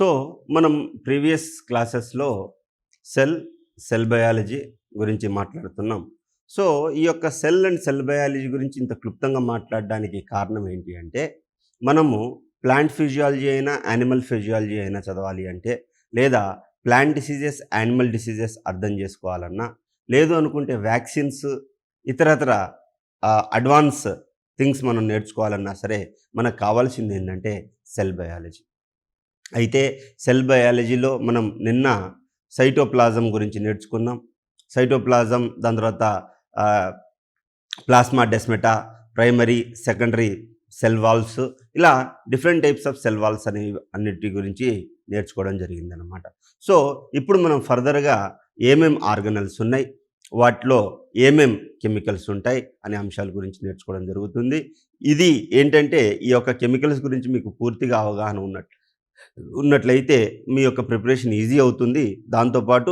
So, మనం previous క్లాసెస్‌లో cell, cell biology గురించి మాట్లాడుతున్నాం. సో, ఈ యొక్క సెల్ అండ్ సెల్ బయాలజీ గురించి ఇంత క్లుప్తంగా మాట్లాడడానికి కారణం ఏంటి అంటే, మనము ప్లాంట్ ఫిజియాలజీ అయినా, యానిమల్ ఫిజియాలజీ అయినా చదవాలి అంటే, లేదా ప్లాంట్ డిసీజెస్, యానిమల్ డిసీజెస్ అర్థం చేసుకోవాలన్నా, లేదు అనుకుంటే వ్యాక్సిన్స్, ఇతరతర అడ్వాన్స్ థింగ్స్ మనం నేర్చుకోవాలన్నా సరే, మనకు కావాల్సింది ఏంటంటే సెల్ బయాలజీ. అయితే సెల్ బయాలజీలో మనం నిన్న సైటోప్లాజం గురించి నేర్చుకున్నాం. సైటోప్లాజం, దాని తర్వాత plasmodesmata, primary, secondary cell walls, ఇలా different types of cell walls అనేవి అన్నిటి గురించి నేర్చుకోవడం జరిగిందనమాట. సో ఇప్పుడు మనం ఫర్దర్గా ఏమేం ఆర్గనల్స్ ఉన్నాయి, వాటిలో ఏమేం కెమికల్స్ ఉంటాయి అనే అంశాల గురించి నేర్చుకోవడం జరుగుతుంది. ఇది ఏంటంటే ఈ యొక్క కెమికల్స్ గురించి మీకు పూర్తిగా అవగాహన ఉన్నట్లయితే మీ యొక్క ప్రిపరేషన్ ఈజీ అవుతుంది. దాంతోపాటు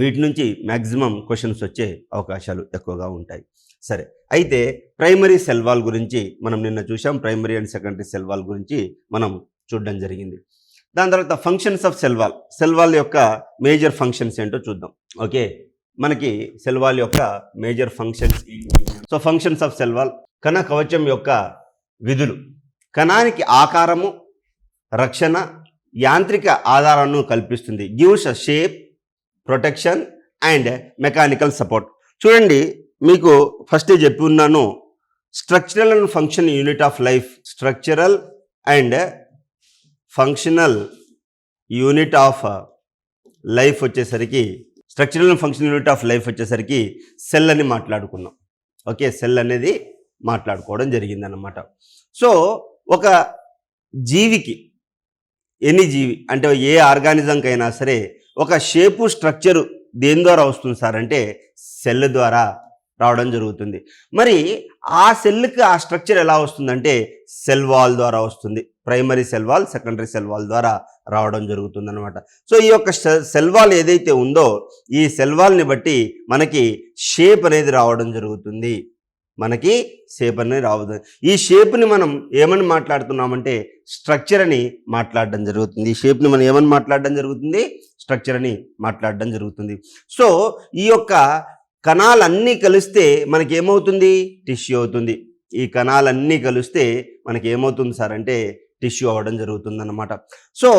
వీటి నుంచి మ్యాక్సిమం క్వశ్చన్స్ వచ్చే అవకాశాలు ఎక్కువగా ఉంటాయి. సరే, అయితే ప్రైమరీ సెల్ వాల్ గురించి మనం నిన్న చూసాం. Primary and secondary cell wall గురించి మనం చూడడం జరిగింది. దాని తర్వాత functions of cell wall, cell wall యొక్క మేజర్ ఫంక్షన్స్ ఏంటో చూద్దాం. ఓకే, మనకి సెల్ వాల్ యొక్క major functions. So functions of cell wall, కణ కవచం యొక్క విధులు. కణానికి ఆకారము, రక్షణ, యాంత్రిక ఆధారాన్ని కల్పిస్తుంది. Gives a shape, protection and mechanical support. చూడండి, మీకు ఫస్ట్ చెప్పి ఉన్నాను, structural and function unit of life. Structural and functional unit of life వచ్చేసరికి, structural and function unit of life వచ్చేసరికి సెల్ అని మాట్లాడుకున్నాం. ఓకే, సెల్ అనేది మాట్లాడుకోవడం జరిగిందన్నమాట. సో ఒక జీవికి, ఎనీ జీవి అంటే ఏ ఆర్గానిజంకైనా సరే ఒక షేపు, స్ట్రక్చరు దేని ద్వారా వస్తుంది సార్ అంటే సెల్ ద్వారా రావడం జరుగుతుంది. మరి ఆ సెల్కి ఆ స్ట్రక్చర్ ఎలా వస్తుందంటే సెల్ వాల్ ద్వారా వస్తుంది. Primary cell wall, secondary cell wall ద్వారా రావడం జరుగుతుంది అనమాట. సో ఈ యొక్క సెల్ వాల్ ఏదైతే ఉందో ఈ సెల్ వాల్ని బట్టి మనకి షేప్ అనేది రావడం జరుగుతుంది. మనకి షేప్ అనేది రావద్దు. ఈ షేప్ని మనం ఏమని మాట్లాడుతున్నామంటే స్ట్రక్చర్ అని మాట్లాడడం జరుగుతుంది. ఈ షేప్ని మనం ఏమని మాట్లాడడం జరుగుతుంది? స్ట్రక్చర్ అని మాట్లాడడం జరుగుతుంది. సో ఈ యొక్క కణాలన్నీ కలిస్తే మనకి ఏమవుతుంది? టిష్యూ అవుతుంది. ఈ కణాలన్నీ కలిస్తే మనకి ఏమవుతుంది సార్ అంటే టిష్యూ అవ్వడం జరుగుతుందన్నమాట. సో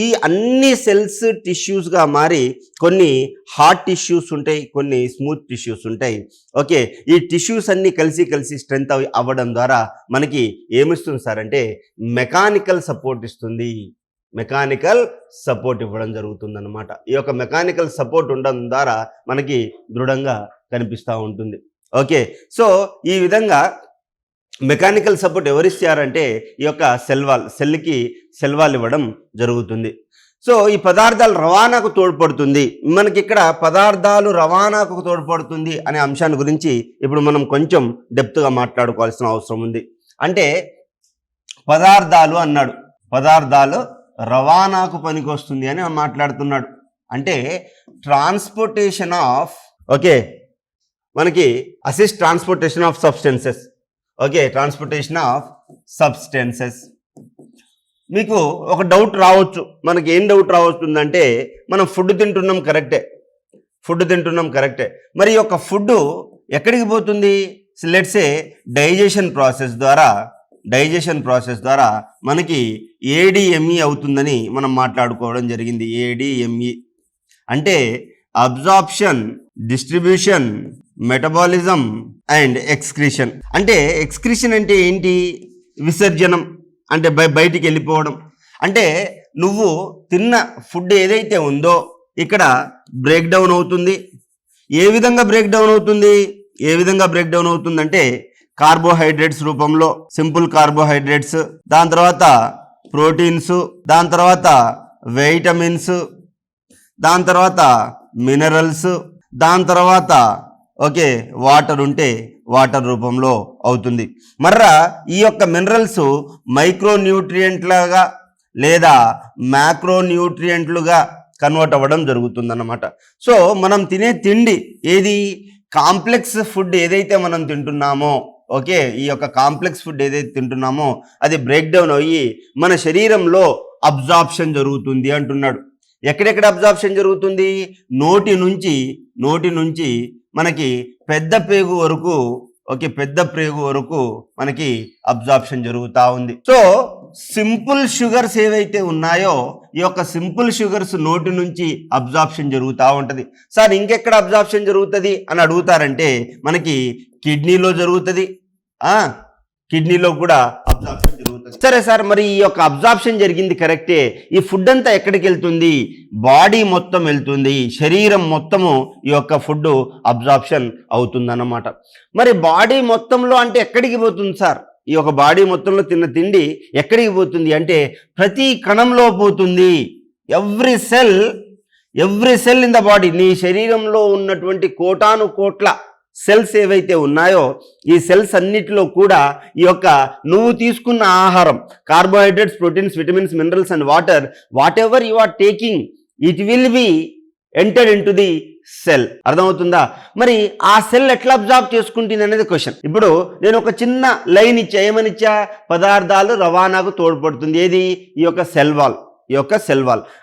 ఈ అన్ని సెల్స్ టిష్యూస్గా మారి కొన్ని హార్డ్ టిష్యూస్ ఉంటాయి, కొన్ని స్మూత్ టిష్యూస్ ఉంటాయి. ఓకే, ఈ టిష్యూస్ అన్నీ కలిసి స్ట్రెంత్ అవ్వడం ద్వారా మనకి ఏమిస్తుంది సార్ అంటే మెకానికల్ సపోర్ట్ ఇస్తుంది. మెకానికల్ సపోర్ట్ ఇవ్వడం జరుగుతుందన్నమాట. ఈ యొక్క మెకానికల్ సపోర్ట్ ఉండడం ద్వారా మనకి దృఢంగా కనిపిస్తూ ఉంటుంది. ఓకే, సో ఈ విధంగా మెకానికల్ సపోర్ట్ ఎవరిస్తారంటే ఈ యొక్క సెల్ వాల్, సెల్కి సెల్ వాల్ ఇవ్వడం జరుగుతుంది. సో ఈ పదార్థాలు రవాణాకు తోడ్పడుతుంది. మనకి ఇక్కడ పదార్థాలు రవాణాకు తోడ్పడుతుంది అనే అంశాన్ని గురించి ఇప్పుడు మనం కొంచెం డెప్త్గా మాట్లాడుకోవాల్సిన అవసరం ఉంది. అంటే పదార్థాలు అన్నాడు, పదార్థాలు రవాణాకు పనికొస్తుంది అని మాట్లాడుతున్నాడు. అంటే ట్రాన్స్పోర్టేషన్ ఆఫ్, ఓకే, మనకి assist transportation of substances. Okay, transportation of substances. మీకు ఒక డౌట్ రావచ్చు, మనకి ఏం డౌట్ రావస్తుందంటే మనం ఫుడ్ తింటున్నాం కరెక్టే, మరి ఈ యొక్క ఫుడ్ ఎక్కడికి పోతుంది? లెట్స్ సే డైజెషన్ ప్రాసెస్ ద్వారా మనకి ADME అవుతుందని మనం మాట్లాడుకోవడం జరిగింది. ADME అంటే absorption, distribution, metabolism and excretion. అంటే ఎక్స్క్రీషన్ అంటే ఏంటి? విసర్జనం, అంటే బయటికి వెళ్ళిపోవడం. అంటే నువ్వు తిన్న ఫుడ్ ఏదైతే ఉందో ఇక్కడ బ్రేక్ డౌన్ అవుతుంది. ఏ విధంగా బ్రేక్ డౌన్ అవుతుందంటే కార్బోహైడ్రేట్స్ రూపంలో, సింపుల్ కార్బోహైడ్రేట్స్, దాని తర్వాత ప్రోటీన్స్, దాని తర్వాత వైటమిన్స్, దాని తర్వాత మినరల్స్, దాని తర్వాత ఓకే వాటర్ ఉంటే వాటర్ రూపంలో అవుతుంది. మర్రా ఈ యొక్క మినరల్స్ మైక్రోన్యూట్రియంట్లుగా లేదా మ్యాక్రోన్యూట్రియంట్లుగా కన్వర్ట్ అవ్వడం జరుగుతుందన్నమాట. సో మనం తినే తిండి ఏది? కాంప్లెక్స్ ఫుడ్ ఏదైతే మనం తింటున్నామో, ఓకే, ఈ యొక్క కాంప్లెక్స్ ఫుడ్ ఏదైతే తింటున్నామో అది బ్రేక్ డౌన్ అయ్యి మన శరీరంలో అబ్జార్ప్షన్ జరుగుతుంది అంటున్నాడు. ఎక్కడెక్కడ అబ్జార్ప్షన్ జరుగుతుంది? నోటి నుంచి మనకి పెద్ద పేగు వరకు, ఓకే, పెద్ద ప్రేగు వరకు మనకి అబ్జార్ప్షన్ జరుగుతూ ఉంది. సో సింపుల్ షుగర్స్ ఏవైతే ఉన్నాయో ఈ యొక్క సింపుల్ షుగర్స్ నోటి నుంచి అబ్జార్ప్షన్ జరుగుతూ ఉంటుంది. సార్ ఇంకెక్కడ అబ్జార్ప్షన్ జరుగుతుంది అని అడుగుతారంటే మనకి కిడ్నీలో జరుగుతుంది, కిడ్నీలో కూడా అబ్జార్ప్షన్ జరుగుతుంది. సరే సార్, మరి ఈ యొక్క అబ్జార్ప్షన్ జరిగింది కరెక్టే, ఈ ఫుడ్ అంతా ఎక్కడికి వెళ్తుంది? బాడీ మొత్తం వెళ్తుంది, శరీరం మొత్తము ఈ యొక్క ఫుడ్ అబ్జార్ప్షన్ అవుతుందన్నమాట. మరి బాడీ మొత్తంలో అంటే ఎక్కడికి పోతుంది సార్? ఈ యొక్క బాడీ మొత్తంలో తిన్న తిండి ఎక్కడికి పోతుంది అంటే ప్రతి కణంలో పోతుంది. Every cell in the body, నీ శరీరంలో ఉన్నటువంటి కోటాను కోట్ల సెల్స్ ఏవైతే ఉన్నాయో ఈ సెల్స్ అన్నిటిలో కూడా ఈ యొక్క నువ్వు తీసుకున్న ఆహారం, carbohydrates, proteins, vitamins, minerals and whatever you are taking, it will be enter into the cell. అర్థమవుతుందా? మరి ఆ సెల్ ఎట్లా అబ్జార్బ్ చేసుకుంటుంది అనేది క్వశ్చన్. ఇప్పుడు నేను ఒక చిన్న లైన్ ఇచ్చా, ఏమనిచ్చా? పదార్థాలు రవాణాకు తోడ్పడుతుంది. ఏది? ఈ యొక్క సెల్ వాల్.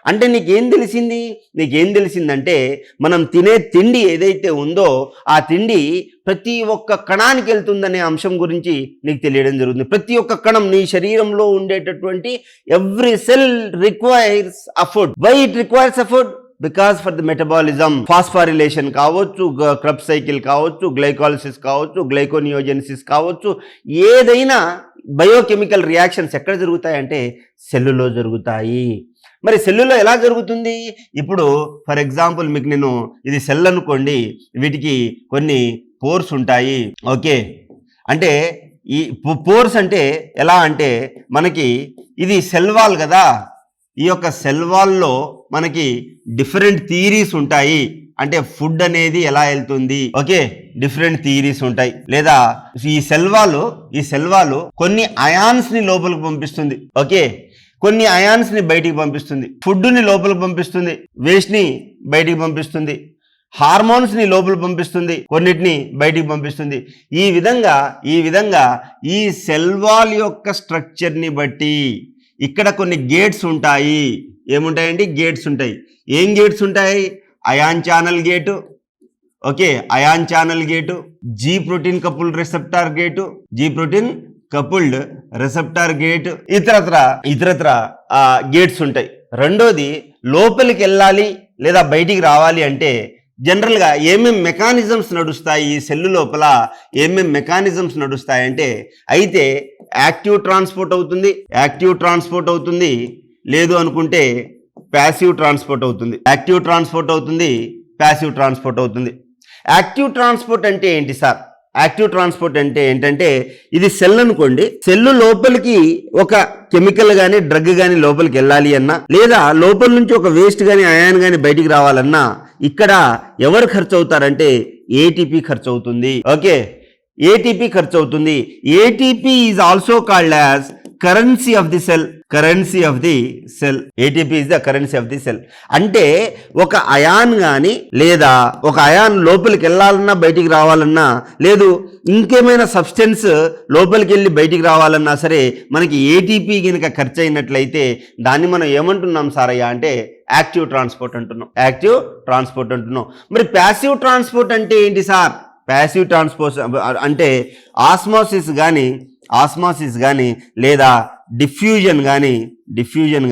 అంటే నీకేం తెలిసిందంటే మనం తినే తిండి ఏదైతే ఉందో ఆ తిండి ప్రతి ఒక్క కణానికి వెళ్తుందనే అంశం గురించి నీకు తెలియడం జరుగుతుంది. ప్రతి ఒక్క కణం, నీ శరీరంలో ఉండేటటువంటి every cell requires a food. Why it requires a food? Because for the metabolism, phosphorylation కావచ్చు, క్రబ్ సైకిల్ కావచ్చు, గ్లైకాలిసిస్ కావచ్చు, గ్లైకోనియోజెనిసిస్ కావచ్చు, ఏదైనా బయోకెమికల్ రియాక్షన్స్ ఎక్కడ జరుగుతాయంటే సెల్లులో జరుగుతాయి. మరి సెల్లులో ఎలా జరుగుతుంది? ఇప్పుడు ఫర్ ఎగ్జాంపుల్ మీకు నేను ఇది సెల్ అనుకోండి, వీటికి కొన్ని పోర్స్ ఉంటాయి. ఓకే, అంటే ఈ పోర్స్ అంటే ఎలా అంటే మనకి ఇది సెల్ వాల్ కదా, ఈ యొక్క సెల్ వాల్లో మనకి డిఫరెంట్ థియరీస్ ఉంటాయి. అంటే ఫుడ్ అనేది ఎలా వెళ్తుంది, ఓకే, డిఫరెంట్ థియరీస్ ఉంటాయి. లేదా ఈ సెల్ వాల్ కొన్ని అయాన్స్ ని లోపలికి పంపిస్తుంది, ఓకే, కొన్ని అయాన్స్ ని బయటికి పంపిస్తుంది, ఫుడ్ ని లోపలికి పంపిస్తుంది, వేస్ట్ ని బయటికి పంపిస్తుంది, హార్మోన్స్ ని లోపల పంపిస్తుంది, కొన్నిటిని బయటికి పంపిస్తుంది. ఈ విధంగా ఈ సెల్ వాల్ యొక్క స్ట్రక్చర్ ని బట్టి ఇక్కడ కొన్ని గేట్స్ ఉంటాయి. ఏముంటాయండి? గేట్స్ ఉంటాయి. ఏం గేట్స్ ఉంటాయి? Ion channel gate, okay, ion channel gate, G protein coupled receptor gate, ఇతరత్ర గేట్స్ ఉంటాయి. రెండోది, లోపలికి వెళ్ళాలి లేదా బయటికి రావాలి అంటే జనరల్గా ఏమేం మెకానిజమ్స్ నడుస్తాయి ఈ సెల్లు లోపల, ఏమేం మెకానిజమ్స్ నడుస్తాయంటే అయితే యాక్టివ్ ట్రాన్స్పోర్ట్ అవుతుంది, లేదు అనుకుంటే ప్యాసివ్ ట్రాన్స్పోర్ట్ అవుతుంది. యాక్టివ్ ట్రాన్స్పోర్ట్ అవుతుంది. యాక్టివ్ ట్రాన్స్పోర్ట్ అంటే ఏంటి సార్? యాక్టివ్ ట్రాన్స్పోర్ట్ అంటే ఏంటంటే ఇది సెల్ అనుకోండి, సెల్లు లోపలికి ఒక కెమికల్ కానీ డ్రగ్ కానీ లోపలికి వెళ్ళాలి అన్నా, లేదా లోపల నుంచి ఒక వేస్ట్ కానీ అయాన్ కానీ బయటికి రావాలన్నా ఇక్కడ ఎవరు ఖర్చు అవుతారంటే ఏటీపీ ఖర్చు అవుతుంది. ఓకే, ఏటీపీ ఖర్చు అవుతుంది. ATP is also called as currency of the cell. ATP is the currency of the cell. అంటే ఒక అయాన్ కానీ లేదా ఒక అయాన్ లోపలికి వెళ్ళాలన్నా బయటికి రావాలన్నా, లేదు ఇంకేమైనా సబ్స్టెన్స్ లోపలికి వెళ్ళి బయటికి రావాలన్నా సరే మనకి ఏటీపీ కనుక ఖర్చు అయినట్లయితే దాన్ని మనం ఏమంటున్నాం సారయ్య అంటే యాక్టివ్ ట్రాన్స్పోర్ట్ అంటున్నాం. మరి ప్యాసివ్ ట్రాన్స్పోర్ట్ అంటే ఏంటి సార్? ప్యాసివ్ ట్రాన్స్పోర్ట్ అంటే ఆస్మాసిస్ కానీ లేదా డిఫ్యూజన్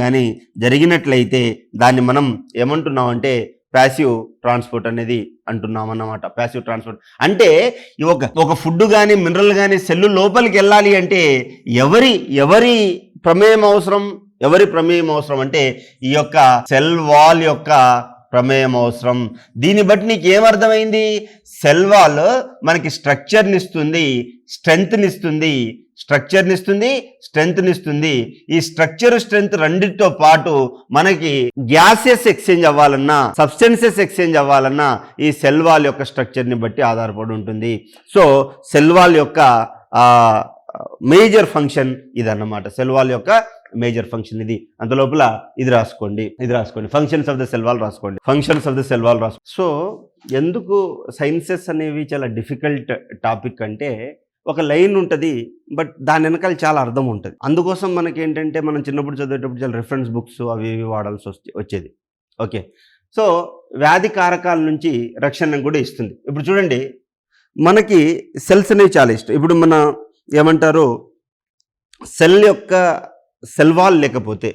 కానీ జరిగినట్లయితే దాన్ని మనం ఏమంటున్నామంటే ప్యాసివ్ ట్రాన్స్పోర్ట్ అనేది అంటున్నాం అన్నమాట. ప్యాసివ్ ట్రాన్స్పోర్ట్ అంటే ఒక ఫుడ్ కానీ మినరల్ కానీ సెల్లు లోపలికి వెళ్ళాలి అంటే ఎవరి ప్రమేయం అవసరం అంటే ఈ యొక్క సెల్ వాల్ యొక్క ప్రమేయం అవసరం. దీన్ని బట్టి నీకు ఏమర్థమైంది? సెల్ వాల్ మనకి స్ట్రక్చర్ని ఇస్తుంది, స్ట్రెంగ్త్ నిస్తుంది. ఈ స్ట్రెంగ్త్ రెండిటితో పాటు మనకి గ్యాసెస్ ఎక్స్చేంజ్ అవ్వాలన్నా, సబ్స్టెన్సెస్ ఎక్స్చేంజ్ అవ్వాలన్నా ఈ సెల్ వాల్ యొక్క స్ట్రక్చర్ని బట్టి ఆధారపడి ఉంటుంది. సో సెల్ వాల్ యొక్క మేజర్ ఫంక్షన్ ఇదన్నమాట. సెల్ వాల్ యొక్క మేజర్ ఫంక్షన్ ఇది. అంత లోపల ఇది రాసుకోండి. Functions of the cell wall రాసుకోండి. సో ఎందుకు సైన్సెస్ అనేవి చాలా డిఫికల్ట్ టాపిక్ అంటే ఒక లైన్ ఉంటుంది, బట్ దాని వెనకాల చాలా అర్థం ఉంటుంది. అందుకోసం మనకి ఏంటంటే మనం చిన్నప్పుడు చదివేటప్పుడు చాలా రిఫరెన్స్ బుక్స్ అవి ఇవి వాడాల్సి వచ్చేది. ఓకే, సో వ్యాధి కారకాల నుంచి రక్షణ కూడా ఇస్తుంది. ఇప్పుడు చూడండి, మనకి సెల్స్ అనేవి చాలా ఇష్టం. ఇప్పుడు మన ఏమంటారు, సెల్ యొక్క సెల్ వాల్ లేకపోతే,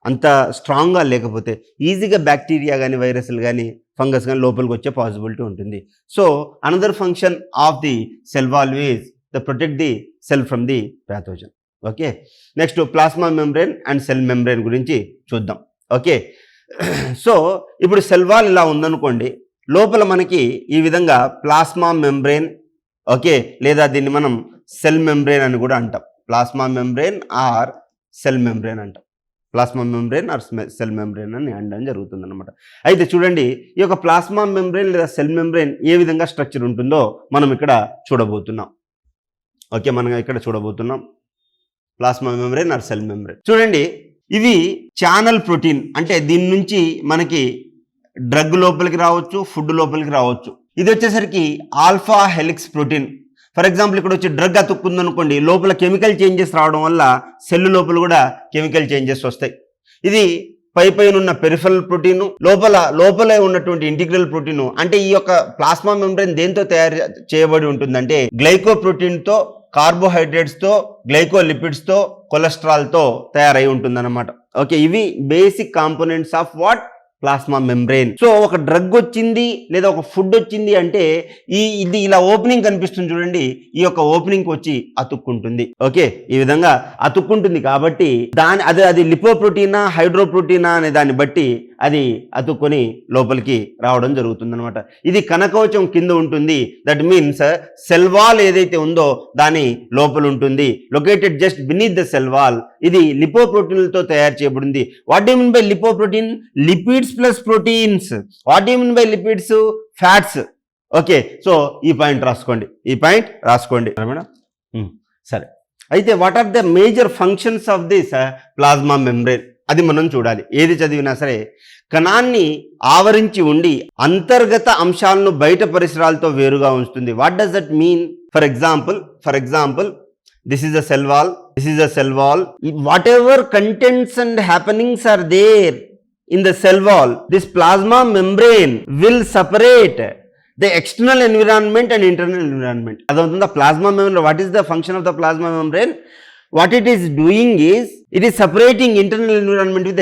అంత స్ట్రాంగ్గా లేకపోతే ఈజీగా బ్యాక్టీరియా కానీ వైరస్లు కానీ ఫంగస్ కానీ లోపలికి వచ్చే పాసిబిలిటీ ఉంటుంది. So another function of the cell wall is the protect the cell from the pathogen. Okay, next plasma membrane and cell membrane గురించి చూద్దాం. ఓకే, సో ఇప్పుడు సెల్ వాల్ ఇలా ఉందనుకోండి, లోపల మనకి ఈ విధంగా ప్లాస్మా మెంబ్రేన్, ఓకే, లేదా దీన్ని మనం సెల్ మెంబ్రేన్ అని కూడా అంటాం. Plasma membrane or cell membrane అంటాం. Plasma membrane or cell membrane అని అనడం జరుగుతుంది అనమాట. అయితే చూడండి, ఈ యొక్క ప్లాస్మా మెంబ్రేన్ లేదా సెల్ మెంబ్రేన్ ఏ విధంగా స్ట్రక్చర్ ఉంటుందో మనం ఇక్కడ చూడబోతున్నాం. ఓకే, మనం ఇక్కడ చూడబోతున్నాం plasma membrane or cell membrane. చూడండి, ఇవి ఛానల్ ప్రోటీన్, అంటే దీని నుంచి మనకి డ్రగ్ లోపలికి రావచ్చు, ఫుడ్ లోపలికి రావచ్చు. ఇది వచ్చేసరికి alpha helix protein. For example, ఇక్కడ వచ్చి డ్రగ్ అతుక్కుందనుకోండి, లోపల కెమికల్ చేంజెస్ రావడం వల్ల సెల్ లోపల కూడా కెమికల్ చేంజెస్ వస్తాయి. ఇది పైన ఉన్న పెరిఫరల్ ప్రోటీన్, లోపలే ఉన్నటువంటి ఇంటిగ్రల్ ప్రోటీన్. అంటే ఈ యొక్క ప్లాస్మా మెంబ్రేన్ దేంతో తయారు చేయబడి ఉంటుందంటే గ్లైకో ప్రోటీన్తో, కార్బోహైడ్రేట్స్తో, గ్లైకోలిపిడ్స్తో, కొలెస్ట్రాల్తో తయారై ఉంటుందన్నమాట. ఓకే, ఇవి basic components of what plasma membrane. So ఒక డ్రగ్ వచ్చింది లేదా ఒక ఫుడ్ వచ్చింది అంటే ఇది ఇలా ఓపెనింగ్ కనిపిస్తుంది చూడండి, ఈ యొక్క ఓపెనింగ్ వచ్చి అతుక్కుంటుంది. ఓకే, ఈ విధంగా అతుక్కుంటుంది కాబట్టి అది లిపోప్రోటీనా హైడ్రోప్రోటీనా అనే దాన్ని బట్టి అది అతుక్కొని లోపలికి రావడం జరుగుతుంది అనమాట. ఇది కనకవచం కింద ఉంటుంది. దట్ మీన్స్ సెల్ వాల్ ఏదైతే ఉందో దాని లోపల ఉంటుంది, located just beneath the cell wall. ఇది లిపోప్రోటీన్లతో తయారు చేయబడింది. What you mean by lipoprotein? Lipids plus proteins. What you mean by lipids? Fats. Okay, so ఈ పాయింట్ రాసుకోండి మేడం. సరే, అయితే what are the major functions of this plasma membrane? అది మనం చూడాలి. ఏది చదివినా సరే కణాన్ని ఆవరించి ఉండి అంతర్గత అంశాలను బయట పరిసరాలతో వేరుగా ఉంచుతుంది. What does that mean? For example this is a cell wall. Whatever contents and happenings are there in the cell wall, this plasma membrane will separate the external environment and internal environment. The plasma membrane, what is the function of the plasma membrane? What it is doing is, it is separating internal environment with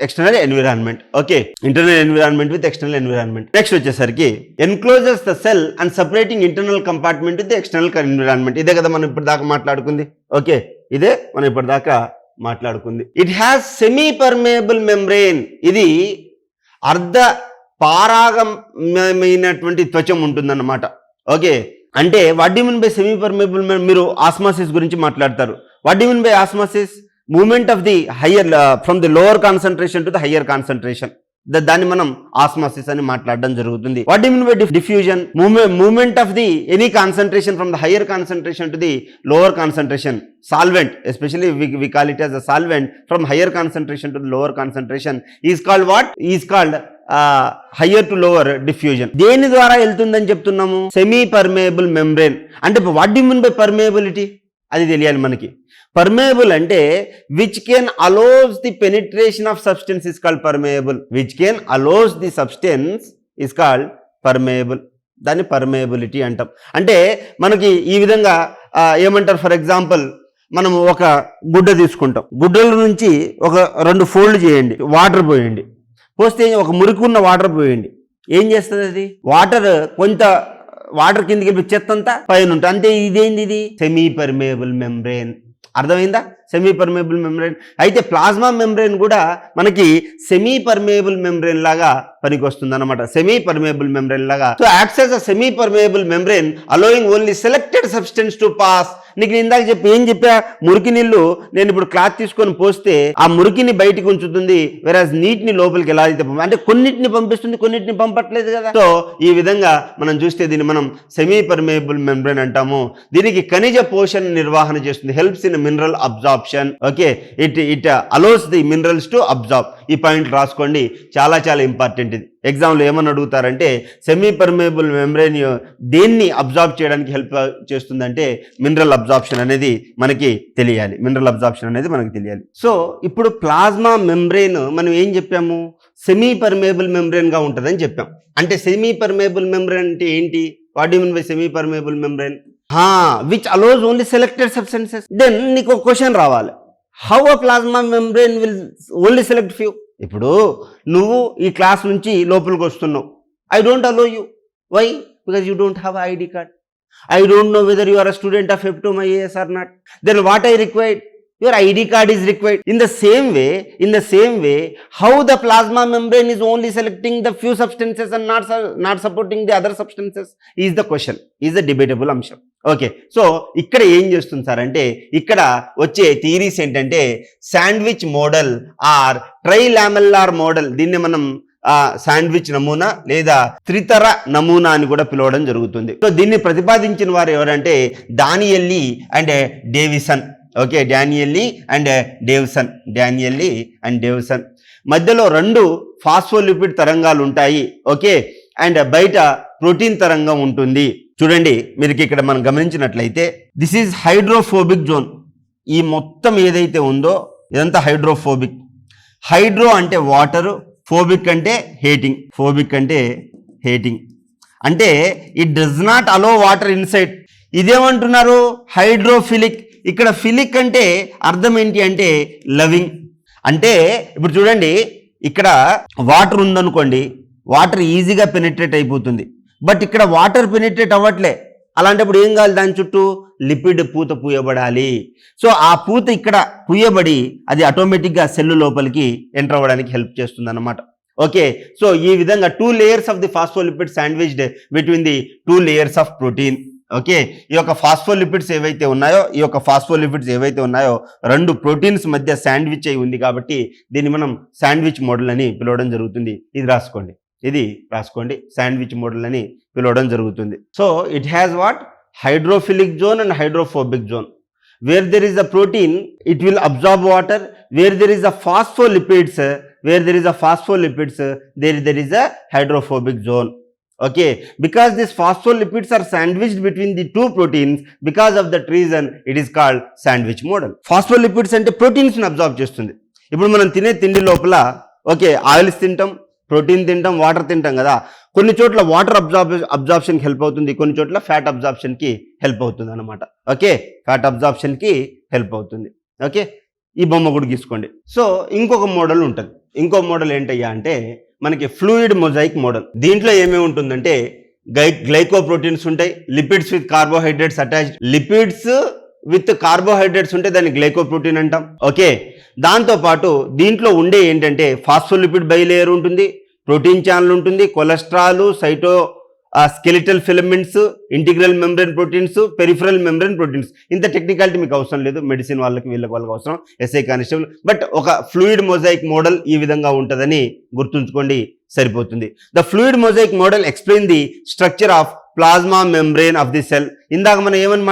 external environment. Okay, internal environment with external environment. Next వచ్చేసరికి encloses the cell and separating internal compartment with the external environment. ఇదే కదా మనం ఇప్పటిదాకా మాట్లాడుకుంది. Okay, ఇదే మనం ఇప్పటిదాకా మాట్లాడుకుంది. It has semi permeable membrane. ఇది అర్ధ పారగమ్యమైనటువంటి త్వచం ఉంటుందన్నమాట. ఓకే, అంటే what do you mean by semi permeable? మీరు ఆస్మాసిస్ గురించి మాట్లాడతారు. What do you mean by osmosis? Movement of the higher from the lower concentration to the higher concentration. దాన్ని మనం osmosis అని మాట్లాడడం జరుగుతుంది. What do you mean by diffusion? Movement of the any concentration from the higher concentration to the lower concentration. Solvent, especially we call it as a solvent, from higher concentration to the lower concentration is called what? Is called higher to lower diffusion. దేని ద్వారా వెళ్తుందని చెప్తున్నాము? Semi permeable membrane. అంటే what do you mean by permeability? అది తెలియాలి మనకి. Permeable అంటే which can allows the penetration of substance is called permeable. Which can allows the substance is called permeable. దాన్ని పర్మేబిలిటీ అంటాం. అంటే మనకి ఈ విధంగా ఏమంటారు? ఫర్ ఎగ్జాంపుల్, మనం ఒక గుడ్డ తీసుకుంటాం, గుడ్డల నుంచి ఒక 2 ఫోల్డ్ చేయండి, వాటర్ పోయండి, పోస్తే ఒక మురికున్న వాటర్ పోయండి, ఏం చేస్తుంది? అది కొంత వాటర్ కిందకి చెత్తంతా పైన ఉంటుంది. అంతే. ఇదేంది? ఇది సెమీ పర్మేబుల్ మెంబ్రేన్. అర్థమైందా? Semi permeable membrane. అయితే ప్లాస్మా మెంబ్రేన్ కూడా మనకి సెమీ పర్మేబుల్ మెంబ్రేన్ లాగా పనికి వస్తుంది అనమాట. సెమీ పర్మేబుల్ మెంబ్రేన్ లాగా. So acts as a semi permeable membrane allowing only selected substance to pass. నీకు ఇందాక ఏం చెప్పా? మురికి నీళ్ళు నేను ఇప్పుడు క్లాత్ తీసుకొని పోస్తే ఆ మురికిని బయటికి ఉంచుతుంది, వెరాజ్ నీటిని లోపలికి ఎలా అయితే అంటే కొన్నిటిని పంపిస్తుంది, కొన్నిటిని పంపట్లేదు కదా. సో ఈ విధంగా మనం చూస్తే దీన్ని మనం సెమీ పర్మేబుల్ మెంబ్రేన్ అంటాము. దీనికి ఖనిజ పోషణ నిర్వహణ చేస్తుంది. Helps in mineral absorption. Okay, it allows the minerals to absorb. ఈ పాయింట్ రాసుకోండి, చాలా చాలా ఇంపార్టెంట్ ఇది. ఎగ్జామ్లో ఏమని అడుగుతారంటే సెమీ పర్మేబుల్ మెంబ్రెయిన్ దేన్ని అబ్జార్బ్ చేయడానికి హెల్ప్ చేస్తుందంటే మినరల్ అబ్జార్ప్షన్ అనేది మనకి తెలియాలి. మినరల్ అబ్జార్ప్షన్ అనేది మనకి తెలియాలి. సో ఇప్పుడు ప్లాజ్మా మెంబ్రెయిన్ మనం ఏం చెప్పాము, సెమీ పర్మేబుల్ మెంబ్రెయిన్గా ఉంటుందని చెప్పాం. అంటే సెమీ పర్మేబుల్ మెంబ్రెయిన్ అంటే ఏంటి? What you mean by semi permeable membrane? Which allows only selected substances. Then నీకు ఒక క్వశ్చన్ రావాలి, how a plasma membrane will only select few. ఇప్పుడు నువ్వు ఈ క్లాస్ నుంచి లోపలికి వస్తున్నావు, I don't allow you. Why? Because you don't have ID card. I don't know whether you are a student of FTOM IAS or not. Then what I required? Your ID card is required. In the same way, how the plasma membrane is only selecting the few substances and not supporting the other substances is the question, is the debatable అంశం. Okay, so ఇక్కడ ఏం చేస్తుంది sir అంటే ఇక్కడ వచ్చే theories ఏంటంటే sandwich model are ట్రైలామెల్లార్ model. దీన్ని మనం శాండ్విచ్ నమూనా లేదా త్రితర నమూనా అని కూడా పిలవడం జరుగుతుంది. సో దీన్ని ప్రతిపాదించిన వారు ఎవరంటే Danielli and Davson. Okay, Danielli and Davson. మధ్యలో 2 ఫాస్ఫోలిపిడ్ తరంగాలు ఉంటాయి. ఓకే, అండ్ బయట ప్రోటీన్ తరంగం ఉంటుంది. చూడండి, మీరు ఇక్కడ మనం గమనించినట్లయితే దిస్ ఈజ్ హైడ్రోఫోబిక్ జోన్. ఈ మొత్తం ఏదైతే ఉందో ఇదంతా హైడ్రోఫోబిక్. హైడ్రో అంటే వాటరు, ఫోబిక్ అంటే హీటింగ్. అంటే it does not allow water inside. ఇదేమంటున్నారు? హైడ్రోఫిలిక్. ఇక్కడ ఫిలిక్ అంటే అర్థం ఏంటి అంటే లవింగ్. అంటే ఇప్పుడు చూడండి, ఇక్కడ వాటర్ ఉందనుకోండి, వాటర్ ఈజీగా పెనిట్రేట్ అయిపోతుంది. బట్ ఇక్కడ వాటర్ పెనిట్రేట్ అవ్వట్లే. అలాంటప్పుడు ఏం కావాలి? దాని చుట్టూ లిపిడ్ పూత పూయబడాలి. సో ఆ పూత ఇక్కడ పూయబడి అది ఆటోమేటిక్గా సెల్ లోపలికి ఎంటర్ అవ్వడానికి హెల్ప్ చేస్తుంది అన్నమాట. ఓకే, సో ఈ విధంగా 2 layers of the phospholipid sandwiched between the 2 layers of protein. Okay, ఈ యొక్క ఫాస్ఫోలిపిడ్స్ ఏవైతే ఉన్నాయో 2 ప్రోటీన్స్ మధ్య శాండ్విచ్ అయి ఉంది కాబట్టి దీన్ని మనం శాండ్విచ్ మోడల్ అని పిలవడం జరుగుతుంది. ఇది రాసుకోండి, శాండ్విచ్ మోడల్ అని పిలవడం జరుగుతుంది. So it has what? Hydrophilic zone and hydrophobic zone. Where there is a protein, it will absorb water. Where there is a phospholipids, there is a hydrophobic zone. Okay, because these phospholipids are sandwiched between the 2 proteins, because of that reason it is called sandwich model. Phospholipids అంటే proteins ని absorb చేస్తుంది. ఇప్పుడు మనం తినే తిండి లోపల okay oils తింటాం, protein తింటాం, వాటర్ తింటాం కదా. కొన్ని చోట్ల వాటర్ అబ్జార్ప్షన్కి హెల్ప్ అవుతుంది, కొన్ని చోట్ల ఫ్యాట్ అబ్జార్ప్షన్కి హెల్ప్ అవుతుంది అనమాట. ఓకే, ఫ్యాట్ అబ్జార్ప్షన్కి హెల్ప్ అవుతుంది. ఓకే, ఈ బొమ్మ కూడా గీసుకోండి. సో ఇంకొక మోడల్ ఉంటుంది. ఇంకో మోడల్ ఏంటయ్యా అంటే మనకి ఫ్లూయిడ్ మొజాయిక్ మోడల్. దీంట్లో ఏమేమి ఉంటుందంటే గ్లైకోప్రోటీన్స్ ఉంటాయి, lipids with carbohydrates attached. Lipids with carbohydrates ఉంటే దాన్ని గ్లైకోప్రోటీన్ అంటాం. ఓకే, దాంతోపాటు దీంట్లో ఉండే ఏంటంటే ఫాస్ఫోలిపిడ్ బైలేయర్ ఉంటుంది, ప్రోటీన్ ఛానల్ ఉంటుంది, cholesterol, Saito skeletal filaments, integral membrane proteins, peripheral membrane proteins. ఇంత టెక్నికాలిటీ మీకు అవసరం లేదు, మెడిసిన్ వాళ్ళకి అవసరం, ఎస్ఐ కానిస్టేబుల్. బట్ ఒక ఫ్లూయిడ్ మొజాయిక్ మోడల్ ఈ విధంగా ఉంటుందని గుర్తుంచుకోండి, సరిపోతుంది. The fluid mosaic model explain the structure of plasma membrane of the cell. ఇందాక మనం ఏమని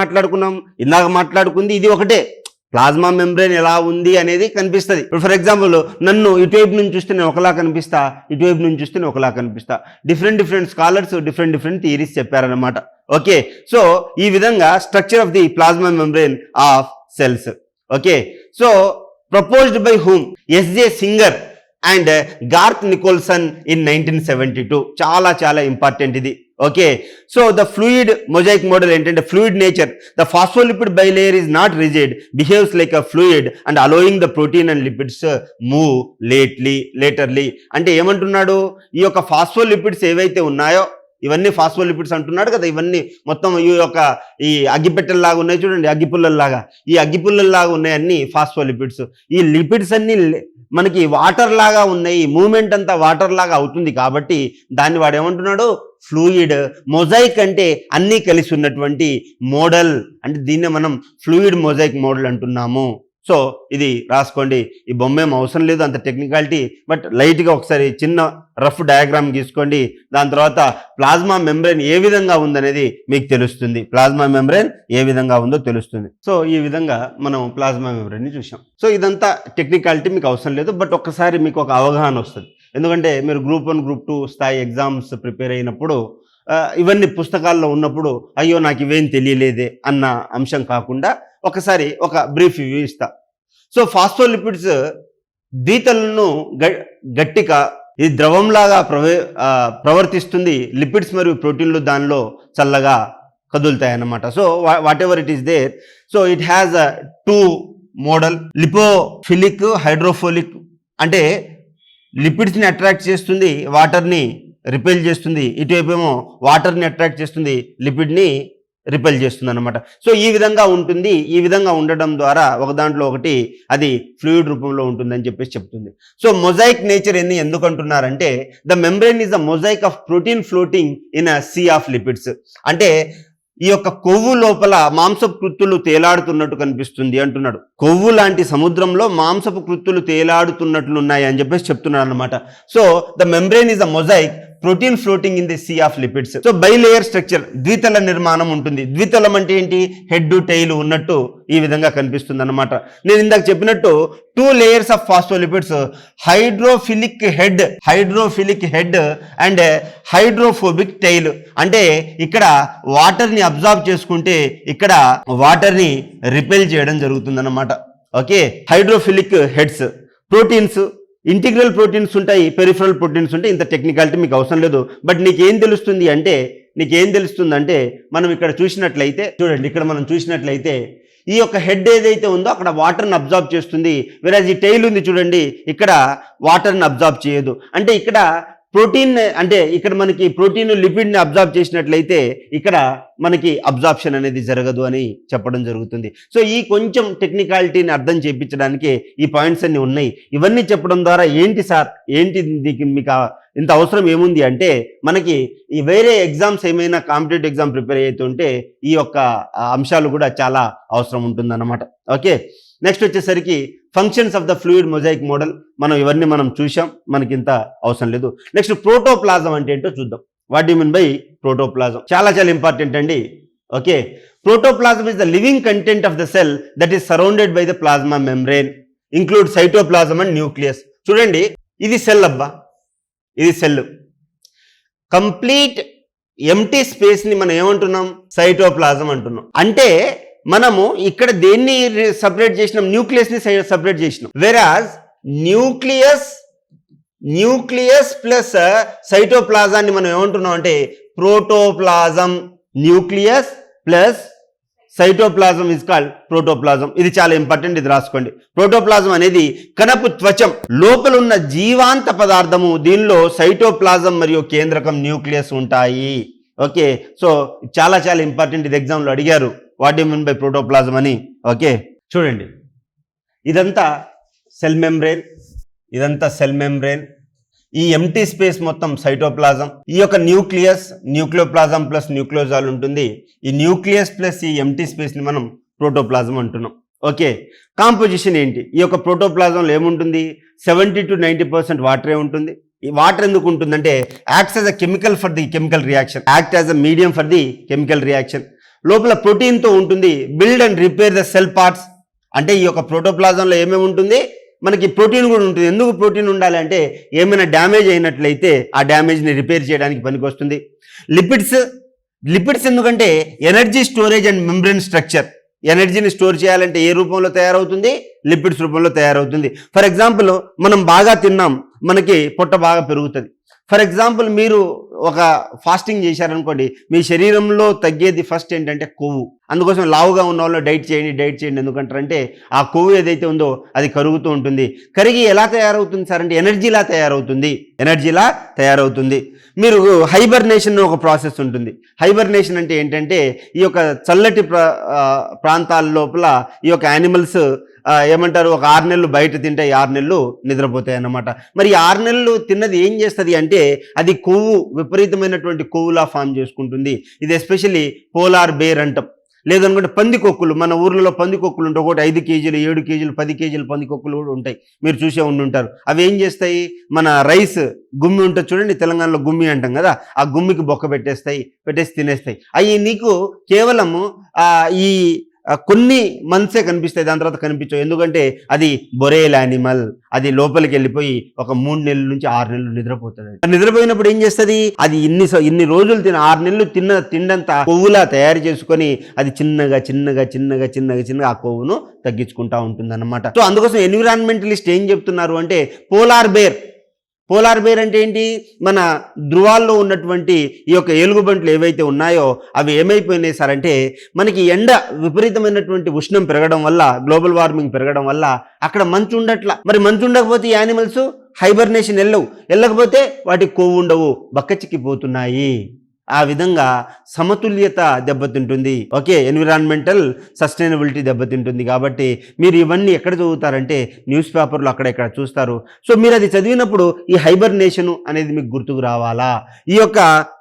మాట్లాడుకుంది ఇది ఒకటే. ప్లాజ్మా మెంబ్రేన్ ఎలా ఉంది అనేది కనిపిస్తుంది. ఇప్పుడు ఫర్ ఎగ్జాంపుల్ నన్ను ఇటువైపు నుంచి చూస్తే నేను ఒకలా కనిపిస్తా, ఇటువైపు నుంచి చూస్తే నేను ఒకలా కనిపిస్తా. డిఫరెంట్ స్కాలర్స్ డిఫరెంట్ థియరీస్ చెప్పారనమాట. ఓకే, సో ఈ విధంగా structure of the plasma membrane of cells. Okay, so proposed by whom? S.J. Singer and Garth Nicolson in 1972. చాలా ఇంపార్టెంట్ ఇది. Okay, so the fluid mosaic model ఏంటంటే fluid nature. The phospholipid bilayer is not rigid, behaves like a fluid and allowing the protein and lipids move laterally. అంటే ఏమంటున్నాడు? ఈ యొక్క phospholipids ఏవైతే ఉన్నాయో ఇవన్నీ ఫాస్ఫోలిపిడ్స్ అంటున్నాడు కదా. ఇవన్నీ మొత్తం ఈ అగ్గిపెట్టెల్లాగా ఉన్నాయి చూడండి, అగ్గిపుల్లల్లాగా. ఈ అగ్గిపుల్లల్లాగా ఉన్నాయి అన్ని ఫాస్ఫోలిపిడ్స్. ఈ లిపిడ్స్ అన్ని మనకి వాటర్ లాగా ఉన్నాయి, మూమెంట్ అంతా వాటర్ లాగా అవుతుంది కాబట్టి దాన్ని వాడు ఏమంటున్నాడు? Fluid mosaic. అంటే అన్నీ కలిసి ఉన్నటువంటి మోడల్, అంటే దీన్నే మనం ఫ్లూయిడ్ మొజాయిక్ మోడల్ అంటున్నాము. సో ఇది రాసుకోండి. ఈ బొమ్మ ఏం అవసరం లేదు అంత టెక్నికాలిటీ, బట్ లైట్గా ఒకసారి చిన్న రఫ్ డయాగ్రామ్ గీసుకోండి. దాని తర్వాత ప్లాజ్మా మెంబ్రేన్ ఏ విధంగా ఉందనేది మీకు తెలుస్తుంది. సో ఈ విధంగా మనం ప్లాజ్మా మెంబ్రేన్ని చూసాం. సో ఇదంతా టెక్నికాలిటీ మీకు అవసరం లేదు, బట్ ఒక్కసారి మీకు ఒక అవగాహన వస్తుంది. ఎందుకంటే మీరు గ్రూప్ 1 గ్రూప్ 2 స్థాయి ఎగ్జామ్స్ ప్రిపేర్ అయినప్పుడు ఇవన్నీ పుస్తకాల్లో ఉన్నప్పుడు అయ్యో నాకు ఇవేం తెలియలేదే అన్న అంశం కాకుండా ఒకసారి ఒక బ్రీఫ్ రివ్యూ ఇస్తా. సో ఫాస్ఫోలిపిడ్స్ ద్వితలను గట్టిగా ఇది ద్రవంలాగా ప్రవర్తిస్తుంది. లిపిడ్స్ మరియు ప్రోటీన్లు దానిలో చల్లగా కదులుతాయి అన్నమాట. So whatever it is there, so it has a 2 model, lipophilic, hydrophilic. అంటే లిపిడ్స్ని అట్రాక్ట్ చేస్తుంది, వాటర్ని రిపెల్ చేస్తుంది. ఇటువైపు ఏమో వాటర్ని అట్రాక్ట్ చేస్తుంది, లిపిడ్ని రిపెల్ చేస్తుంది అనమాట. సో ఈ విధంగా ఉంటుంది. ఈ విధంగా ఉండడం ద్వారా ఒక దాంట్లో ఒకటి అది ఫ్లూయిడ్ రూపంలో ఉంటుందని చెప్పేసి చెప్తుంది. సో మొజాయిక్ నేచర్ ఎందుకు అంటున్నారంటే the membrane is the mosaic of protein floating in a sea of lipids. అంటే ఈ యొక్క కొవ్వు లోపల మాంసపు కృత్తులు తేలాడుతున్నట్టు కనిపిస్తుంది అంటున్నాడు. కొవ్వు లాంటి సముద్రంలో మాంసపు కృత్తులు తేలాడుతున్నట్లున్నాయి అని చెప్పేసి చెప్తున్నాడు అనమాట. So the membrane is the mosaic protein floating in the sea of lipids. So bilayer structure, ద్వితల నిర్మాణం ఉంటుంది. ద్వితలం అంటే ఏంటి? హెడ్ టైల్ ఉన్నట్టు ఈ విధంగా కనిపిస్తుంది అనమాట. నేను ఇందాక చెప్పినట్టు 2 layers of phospholipids, hydrophilic head and hydrophobic tail. అంటే ఇక్కడ వాటర్ని అబ్జార్బ్ చేసుకుంటే ఇక్కడ వాటర్ని రిపెల్ చేయడం జరుగుతుంది అనమాట. Okay, hydrophilic heads. Proteins, integral proteins ఉంటాయి, పెరిఫరల్ ప్రోటీన్స్ ఉంటాయి. ఇంత టెక్నికాలిటీ మీకు అవసరం లేదు. బట్ నీకేం తెలుస్తుంది అంటే మనం ఇక్కడ చూసినట్లయితే చూడండి, ఇక్కడ మనం చూసినట్లయితే ఈ యొక్క హెడ్ ఏదైతే ఉందో అక్కడ వాటర్ని అబ్జార్బ్ చేస్తుంది. వెరాజ్ ఈ టైల్ ఉంది చూడండి, ఇక్కడ వాటర్ని అబ్జార్బ్ చేయదు. అంటే ఇక్కడ ప్రోటీన్, అంటే ఇక్కడ మనకి ప్రోటీన్ లిపిడ్ని అబ్జార్బ్ చేసినట్లయితే ఇక్కడ మనకి అబ్జార్ప్షన్ అనేది జరగదు అని చెప్పడం జరుగుతుంది. సో ఈ కొంచెం టెక్నికాలిటీని అర్థం చేయించడానికి ఈ పాయింట్స్ అన్ని ఉన్నాయి. ఇవన్నీ చెప్పడం ద్వారా ఏంటి సార్, ఏంటి మీకు ఇంత అవసరం ఏముంది అంటే మనకి ఈ వేరే ఎగ్జామ్స్ ఏమైనా కాంపిటేటివ్ ఎగ్జామ్ ప్రిపేర్ అవుతుంటే ఈ యొక్క అంశాలు కూడా చాలా అవసరం ఉంటుందన్నమాట. ఓకే, నెక్స్ట్ వచ్చేసరికి functions of the fluid mosaic model. ఇవన్నీ మనం చూసాం, మనకి ఇంత అవసరం లేదు. నెక్స్ట్ ప్రోటోప్లాజం అంటే ఏంటో చూద్దాం. What you mean by protoplasm? చాలా ఇంపార్టెంట్ అండి. Okay, protoplasm is the living content of the cell that is surrounded by the plasma membrane, include cytoplasm and nucleus. చూడండి, ఇది సెల్ అబ్బా, ఇది సెల్. కంప్లీట్ ఎంటీ స్పేస్ ని మనం ఏమంటున్నాం? Cytoplasm అంటున్నాం. అంటే మనము ఇక్కడ దేన్ని సపరేట్ చేసినాం? న్యూక్లియస్ ని సపరేట్ చేసినాం. వెరాజ్ న్యూక్లియస్ ప్లస్ సైటోప్లాజాన్ని మనం ఏమంటున్నాం అంటే protoplasm. Nucleus plus cytoplasm is called protoplasm. ఇది చాలా ఇంపార్టెంట్, ఇది రాసుకోండి. ప్రోటోప్లాజం అనేది కణపు త్వచం లోపల ఉన్న జీవాంత పదార్థము. దీనిలో సైటోప్లాజం మరియు కేంద్రకం న్యూక్లియస్ ఉంటాయి. ఓకే, సో చాలా ఇంపార్టెంట్. ఇది ఎగ్జామ్లో అడిగారు, what you mean by protoplasm అని. ఓకే, చూడండి, ఇదంతా సెల్ మెంబ్రెయిన్, ఈ ఎంటీ స్పేస్ మొత్తం సైటోప్లాజం. ఈ యొక్క న్యూక్లియోప్లాజం ప్లస్ న్యూక్లియోజాల్ ఉంటుంది. ఈ న్యూక్లియస్ ప్లస్ ఈ ఎంటీ స్పేస్ ని మనం ప్రోటోప్లాజం అంటున్నాం. ఓకే, కాంపోజిషన్ ఏంటి? ఈ యొక్క ప్రోటోప్లాజంలో ఏముంటుంది? 70 to 90% వాటరే ఉంటుంది. ఈ వాటర్ ఎందుకు ఉంటుందంటే acts as a chemical for the chemical reaction, act as a medium for the chemical reaction. లోపల ప్రోటీన్తో ఉంటుంది. Build and repair the cell parts. అంటే ఈ యొక్క ప్రోటోప్లాజంలో ఏమేమి ఉంటుంది? మనకి ప్రోటీన్ కూడా ఉంటుంది. ఎందుకు ప్రోటీన్ ఉండాలి అంటే ఏమైనా డ్యామేజ్ అయినట్లయితే ఆ డ్యామేజ్ని రిపేర్ చేయడానికి పనికి వస్తుంది. లిపిడ్స్ ఎందుకంటే energy storage and membrane structure. ఎనర్జీని స్టోర్ చేయాలంటే ఏ రూపంలో తయారవుతుంది? లిపిడ్స్ రూపంలో తయారవుతుంది. ఫర్ ఎగ్జాంపుల్, మనం బాగా తిన్నాం, మనకి పొట్ట బాగా పెరుగుతుంది. ఫర్ ఎగ్జాంపుల్, మీరు ఒక ఫాస్టింగ్ చేశారనుకోండి, మీ శరీరంలో తగ్గేది ఫస్ట్ ఏంటంటే కొవ్వు. అందుకోసం లావుగా ఉన్న వాళ్ళు డైట్ చేయండి ఎందుకంటారంటే ఆ కొవ్వు ఏదైతే ఉందో అది కరుగుతూ ఉంటుంది. కరిగి ఎలా తయారవుతుంది సార్ అంటే ఎనర్జీలా తయారవుతుంది. మీరు హైబర్నేషన్ ఒక ప్రాసెస్ ఉంటుంది. హైబర్నేషన్ అంటే ఏంటంటే ఈ యొక్క చల్లటి ప్రాంతాల లోపల ఈ యొక్క యానిమల్స్ ఏమంటారు, ఒక 6 నెలలు బయట తింటే 6 నెలలు నిద్రపోతాయి అన్నమాట. మరి 6 నెలలు తిన్నది ఏం చేస్తుంది అంటే అది కొవ్వు, విపరీతమైనటువంటి కొవ్వులా ఫామ్ చేసుకుంటుంది. ఇది ఎస్పెషల్లీ పోలార్ బేర్ అంటాం. లేదనుకుంటే పందికొక్కులు, మన ఊర్లలో పందికొక్కులు ఉంటాయి. ఒకటి 5 కేజీలు 7 కేజీలు 10 కేజీలు పందికొక్కులు కూడా ఉంటాయి, మీరు చూసే ఉంటారు. అవి ఏం చేస్తాయి? మన రైస్ గుమ్మి ఉంటుంది చూడండి, తెలంగాణలో గుమ్మి అంటాం కదా, ఆ గుమ్మికి బొక్క పెట్టేసి తినేస్తాయి. అవి నీకు కేవలము ఈ కొన్ని మంత్సే కనిపిస్తాయి, దాని తర్వాత కనిపించవు. ఎందుకంటే అది బొరేల్ యానిమల్, అది లోపలికి వెళ్ళిపోయి ఒక 3 నెలల నుంచి 6 నెలలు నిద్రపోతుంది. నిద్రపోయినప్పుడు ఏం చేస్తుంది, అది ఇన్ని రోజులు 6 నెలలు తిండంతా కొవ్వులా తయారు చేసుకొని అది చిన్నగా ఆ కొవ్వును తగ్గించుకుంటా ఉంటుంది అన్నమాట. సో అందుకోసం ఎన్విరాన్మెంటలిస్ట్ ఏం చెప్తున్నారు అంటే పోలార్ బేర్ అంటే ఏంటి, మన ధృవాల్లో ఉన్నటువంటి ఈ యొక్క ఏలుగుబంట్లు ఏవైతే ఉన్నాయో అవి ఏమైపోయినాయి సార్ అంటే, మనకి ఎండ విపరీతమైనటువంటి ఉష్ణం పెరగడం వల్ల, గ్లోబల్ వార్మింగ్ పెరగడం వల్ల అక్కడ మంచు ఉండట్లా. మరి మంచు ఉండకపోతే ఈ యానిమల్స్ హైబర్నేషన్ వెళ్ళకపోతే వాటికి కొవ్వు ఉండవు, బక్కచిక్కిపోతున్నాయి. ఆ విధంగా సమతుల్యత దెబ్బతింటుంది. ఓకే, ఎన్విరాన్మెంటల్ సస్టైనబిలిటీ దెబ్బతింటుంది. కాబట్టి మీరు ఇవన్నీ ఎక్కడ చదువుతారంటే న్యూస్ పేపర్లో అక్కడెక్కడ చూస్తారు. సో మీరు అది చదివినప్పుడు ఈ హైబర్నేషన్ అనేది మీకు గుర్తుకు రావాలా. ఈ యొక్క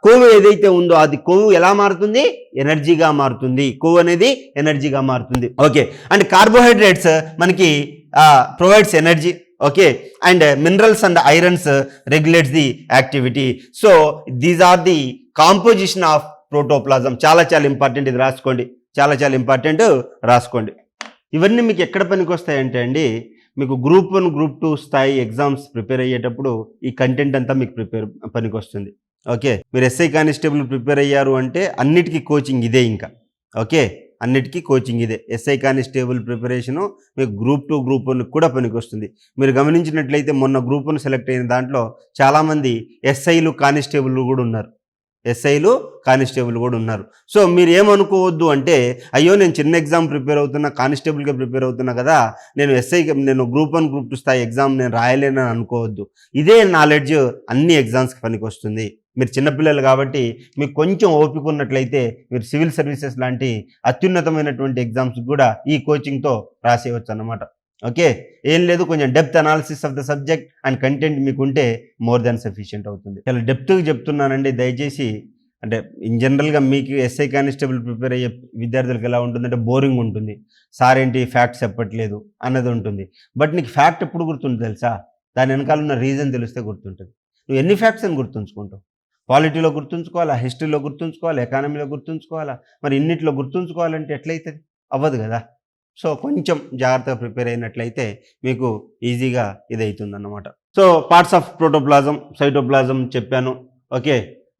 కొవ్వు ఏదైతే ఉందో అది కొవ్వు ఎలా మారుతుంది, ఎనర్జీగా మారుతుంది. కొవ్వు అనేది ఎనర్జీగా మారుతుంది. ఓకే, అండ్ కార్బోహైడ్రేట్స్ మనకి provides energy. Okay, and minerals and irons regulates the activity. So these are the composition of protoplasm. చాలా ఇంపార్టెంట్, ఇది రాసుకోండి, చాలా ఇంపార్టెంట్, రాసుకోండి. ఇవన్నీ మీకు ఎక్కడ పనికి వస్తాయంటే అండి, మీకు గ్రూప్ 1 గ్రూప్ 2 స్థాయి ఎగ్జామ్స్ ప్రిపేర్ అయ్యేటప్పుడు ఈ కంటెంట్ అంతా మీకు పనికి వస్తుంది. ఓకే, మీరు ఎస్ఐ కానిస్టేబుల్ ప్రిపేర్ అయ్యారు అంటే అన్నిటికీ కోచింగ్ ఇదే. ఇంకా ఓకే, అన్నిటికీ కోచింగ్ ఇదే. ఎస్ఐ కానిస్టేబుల్ ప్రిపరేషను మీకు గ్రూప్ 2 గ్రూప్ 1 కూడా పనికి వస్తుంది. మీరు గమనించినట్లయితే మొన్న గ్రూప్ 1 సెలెక్ట్ అయిన దాంట్లో చాలామంది ఎస్ఐలు కానిస్టేబుల్ కూడా ఉన్నారు. సో మీరు ఏమనుకోవద్దు అంటే, అయ్యో నేను చిన్న ఎగ్జామ్ ప్రిపేర్ అవుతున్నా, కానిస్టేబుల్గా ప్రిపేర్ అవుతున్నా కదా, నేను గ్రూప్ 1 గ్రూప్ 2 స్థాయి ఎగ్జామ్ నేను రాయలేనని అనుకోవద్దు. ఇదే నాలెడ్జ్ అన్ని ఎగ్జామ్స్కి పనికి వస్తుంది. మీరు చిన్నపిల్లలు కాబట్టి మీకు కొంచెం ఓపిక ఉన్నట్లయితే మీరు సివిల్ సర్వీసెస్ లాంటి అత్యున్నతమైనటువంటి ఎగ్జామ్స్ కూడా ఈ కోచింగ్తో రాసేయవచ్చు అన్నమాట. ఓకే, ఏం లేదు, కొంచెం depth analysis of the subject and content మీకు ఉంటే మోర్ దాన్ సఫిషియెంట్ అవుతుంది. చాలా డెప్త్గా చెప్తున్నానండి, దయచేసి. అంటే ఇన్ జనరల్గా మీకు ఎస్ఐ కానిస్టేబుల్ ప్రిపేర్ అయ్యే విద్యార్థులకు ఎలా ఉంటుందంటే బోరింగ్ ఉంటుంది. సార్ ఏంటి ఫ్యాక్ట్స్ చెప్పట్లేదు అన్నది ఉంటుంది. బట్ నీకు ఫ్యాక్ట్ ఎప్పుడు గుర్తుంటుంది తెలుసా, దాని వెనకాల ఉన్న రీజన్ తెలిస్తే గుర్తుంటుంది. నువ్వు ఎన్ని ఫ్యాక్ట్స్ అని గుర్తుంచుకుంటావు? పాలిటీలో గుర్తుంచుకోవాలా, హిస్టరీలో గుర్తుంచుకోవాలా, ఎకానమీలో గుర్తుంచుకోవాలా, మరి ఇన్నిట్లో గుర్తుంచుకోవాలంటే ఎట్లయితుంది? అవ్వదు కదా. సో కొంచెం జాగ్రత్తగా ప్రిపేర్ అయినట్లయితే మీకు ఈజీగా ఇది అవుతుంది అన్నమాట. So parts of protoplasm, cytoplasm చెప్పాను. Okay,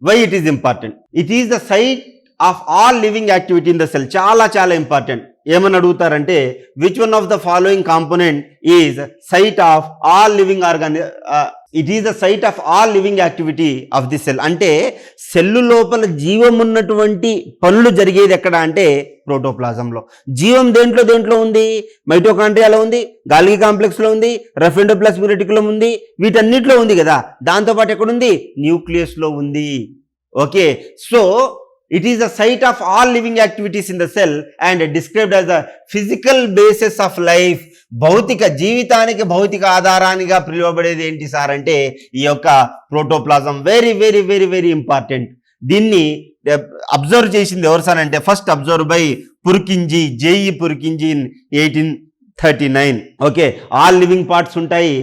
why it is important? It is the site of all living activity in the cell. చాలా ఇంపార్టెంట్. ఏమని అడుగుతారంటే, which one of the following component is site of all living it is the site of all living activity of the cell. అంటే cell లోపల జీవం ఉన్నటువంటి పనులు జరిగేది ఎక్కడ అంటే ప్రోటోప్లాజంలో. జీవం దేంట్లో ఉంది? మైటోకాండ్రియాలో ఉంది, గాల్గి కాంప్లెక్స్లో ఉంది, రఫ్ ఎండోప్లాస్మిక్ రెటిక్యులం ఉంది, వీటన్నిటిలో ఉంది కదా. దాంతోపాటు ఎక్కడుంది? న్యూక్లియస్లో ఉంది. Okay, so it is the site of all living activities in the cell and described as the physical basis of life. భౌతిక జీవితానికి భౌతిక ఆధారానిగా పిలువబడేది ఏంటి సార్ అంటే ఈ యొక్క ప్రోటోప్లాజం. Very important. దీన్ని అబ్జర్వ్ చేసింది ఎవరు సార్ అంటే, first observe by Purkinje, JE Purkinje in 1839. Okay, all living parts ఉంటాయి,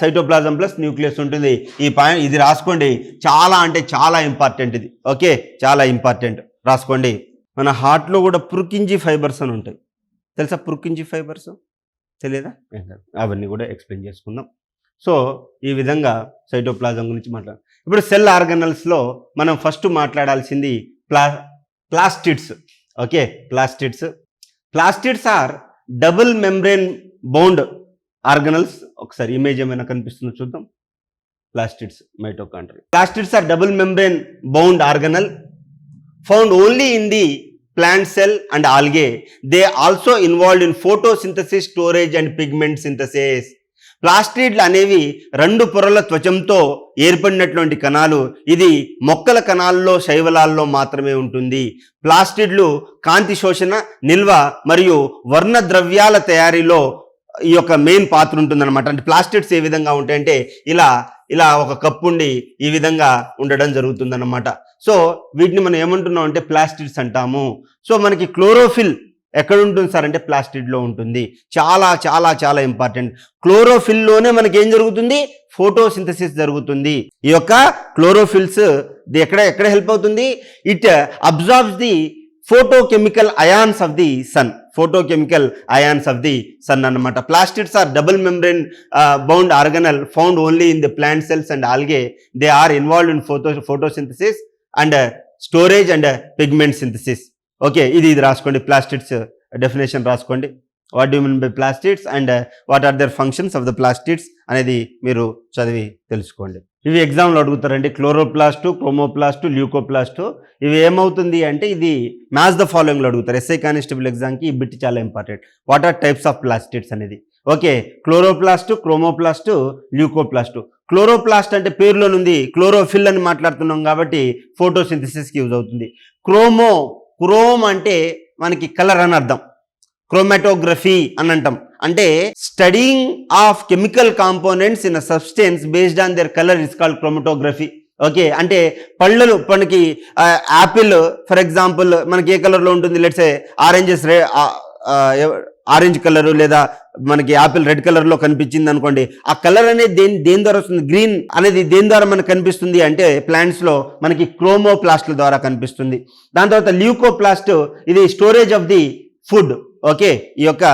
సైటోప్లాజం ప్లస్ న్యూక్లియస్ ఉంటుంది. ఈ పాయింట్ ఇది రాసుకోండి, చాలా ఇంపార్టెంట్ ఇది. ఓకే, చాలా ఇంపార్టెంట్, రాసుకోండి. మన హార్ట్లో కూడా పుర్కింజీ ఫైబర్స్ అని ఉంటాయి, తెలుసా? పుర్కింజీ ఫైబర్స్ తెలియదా? అవన్నీ కూడా ఎక్స్ప్లెయిన్ చేసుకుందాం. సో ఈ విధంగా సైటోప్లాజం గురించి మాట్లాడాలి. ఇప్పుడు సెల్ ఆర్గనల్స్లో మనం ఫస్ట్ మాట్లాడాల్సింది plastids. Okay, plastids are double membrane bound organelles. ఒకసారి ఇమేజ్ ఏమైనా కనిపిస్తుందో చూద్దాం. Plastids, mitochondria. Plastids are double membrane bound organelle found only in the plant cell and algae. They also involved in photosynthesis, storage and pigment synthesis. ప్లాస్టిడ్లు అనేవి 2 పొరల త్వచంతో ఏర్పడినటువంటి కణాలు. ఇది మొక్కల కణాల్లో, శైవలాల్లో మాత్రమే ఉంటుంది. ప్లాస్టిడ్లు కాంతి శోషణ, నిల్వ మరియు వర్ణ ద్రవ్యాల తయారీలో ఈ యొక్క మెయిన్ పాత్ర ఉంటుందన్నమాట. అంటే ప్లాస్టిడ్స్ ఏ విధంగా ఉంటాయంటే ఇలా ఒక కప్పు ఉండి ఈ విధంగా ఉండడం జరుగుతుందన్నమాట. సో వీటిని మనం ఏమంటున్నాం అంటే ప్లాస్టిడ్స్ అంటాము. సో మనకి క్లోరోఫిల్ ఎక్కడ ఉంటుంది సార్ అంటే ప్లాస్టిడ్లో ఉంటుంది. చాలా ఇంపార్టెంట్. క్లోరోఫిల్లోనే మనకి ఏం జరుగుతుంది? ఫోటోసింథసిస్ జరుగుతుంది. ఈ యొక్క క్లోరోఫిల్స్ ఎక్కడ హెల్ప్ అవుతుంది? It absorbs the photochemical ions of the sun. photochemical ions of the sun అన్నమాట. Plastids are double membrane bound organelle found only in the plant cells and algae. They are involved in photosynthesis and storage and pigment synthesis. Okay, ఇది రాసుకోండి. Plastids definition రాసుకోండి. What do mean by plastids and what are their functions of the plastids అనేది మీరు చదివి తెలుసుకోండి. ఇవి ఎగ్జామ్లో అడుగుతారండి. Chloroplast, chromoplast, leucoplast. ఇవి ఏమవుతుంది అంటే ఇది మ్యాచ్ ద ఫాలోయింగ్లో అడుగుతారు. ఎస్ఐ కానిస్టేబుల్ ఎగ్జామ్కి ఈ బిట్ చాలా important. What are types of plastids అనేది. Okay, chloroplast, chromoplast, leucoplast. Chloroplast అంటే పేరులో నుండి క్లోరోఫిల్ అని మాట్లాడుతున్నాం కాబట్టి ఫోటోసింథసిస్కి యూజ్ అవుతుంది. క్రోమ్ అంటే మనకి కలర్ అని అర్థం. క్రోమాటోగ్రఫీ అని అంటాం. అంటే studying of chemical components in a substance based on their colour is called chromatography. Okay, అంటే పళ్ళలు మనకి యాపిల్ ఫర్ ఎగ్జాంపుల్ మనకి ఏ కలర్లో ఉంటుంది? లెట్స్ సే ఆరెంజ్ కలరు లేదా మనకి యాపిల్ రెడ్ కలర్లో కనిపించింది అనుకోండి. ఆ కలర్ అనేది దేని ద్వారా వస్తుంది? గ్రీన్ అనేది దేని ద్వారా మనకు కనిపిస్తుంది అంటే ప్లాంట్స్లో మనకి క్రోమోప్లాస్ట్ల ద్వారా కనిపిస్తుంది. దాని తర్వాత ల్యూకోప్లాస్ట్, ఇది storage of the food. Okay, ఈ యొక్క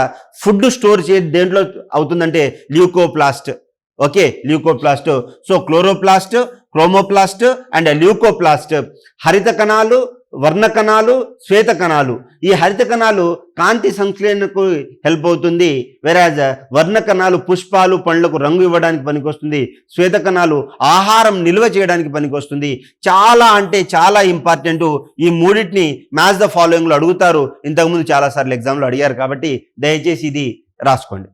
ఫుడ్ స్టోర్ దేంట్లో అవుతుందంటే leucoplast. Okay, leucoplast. So chloroplast, chromoplast and leucoplast. హరిత కణాలు, వర్ణ కణాలు, శ్వేత కణాలు. ఈ హరిత కణాలు కాంతి సంశ్లేషణకు హెల్ప్ అవుతుంది. వెరాజ్ వర్ణ కణాలు పుష్పాలు పండ్లకు రంగు ఇవ్వడానికి పనికొస్తుంది. శ్వేత కణాలు ఆహారం నిల్వ చేయడానికి పనికొస్తుంది. చాలా అంటే చాలా ఇంపార్టెంట్. ఈ మూడింటిని మ్యాచ్ ద ఫాలోయింగ్లో అడుగుతారు. ఇంతకుముందు చాలాసార్లు ఎగ్జామ్లో అడిగారు కాబట్టి దయచేసి ఇది రాసుకోండి.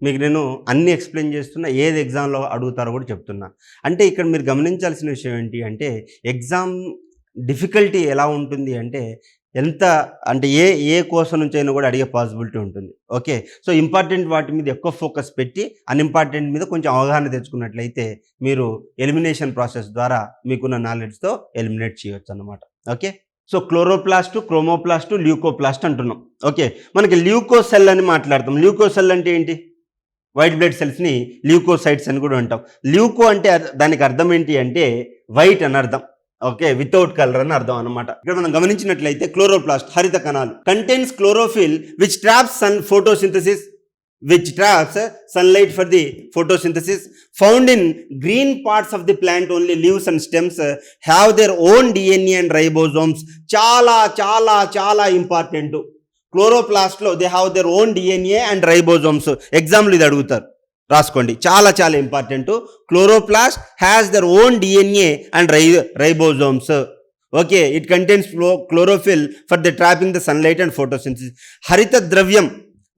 మీకు నేను అన్ని ఎక్స్ప్లెయిన్ చేస్తున్నా, ఏది ఎగ్జామ్లో అడుగుతారో కూడా చెప్తున్నా. అంటే ఇక్కడ మీరు గమనించాల్సిన విషయం ఏంటి అంటే ఎగ్జామ్ డిఫికల్టీ ఎలా ఉంటుంది అంటే ఎంత అంటే ఏ కోర్సు నుంచి అయినా కూడా అడిగే పాసిబిలిటీ ఉంటుంది. ఓకే, సో ఇంపార్టెంట్ వాటి మీద ఎక్కువ ఫోకస్ పెట్టి అన్ఇంపార్టెంట్ మీద కొంచెం అవగాహన తెచ్చుకున్నట్లయితే మీరు ఎలిమినేషన్ ప్రాసెస్ ద్వారా మీకున్న నాలెడ్జ్తో ఎలిమినేట్ చేయవచ్చు అన్నమాట. ఓకే, సో క్లోరోప్లాస్ట్, క్రోమోప్లాస్ట్, ల్యూకోప్లాస్ట్ అంటున్నాం. ఓకే, మనకి ల్యూకోసెల్ అని మాట్లాడతాం. ల్యూకోసెల్ అంటే ఏంటి? వైట్ బ్లడ్ సెల్స్ని ల్యూకోసైట్స్ అని కూడా అంటాం. ల్యూకో అంటే దానికి అర్థం ఏంటి అంటే వైట్ అని అర్థం. ఓకే, వితౌట్ కలర్ అని అర్థం అనమాట. ఇక్కడ మనం గమనించినట్లయితే క్లోరోప్లాస్ట్ హరిత కణాలు contains chlorophyll which traps sunlight for the photosynthesis. Found in green parts of the plant only. Leaves and stems have their own DNA and ribosomes. చాలా ఇంపార్టెంట్. క్లోరోప్లాస్ట్లో they have their own DNA and ribosomes. Example ఇది అడుగుతారు, రాసుకోండి. చాలా important. Chloroplast has their own DNA and ribosomes. Okay, it contains chlorophyll for the trapping the sunlight and photosynthesis. హరిత ద్రవ్యం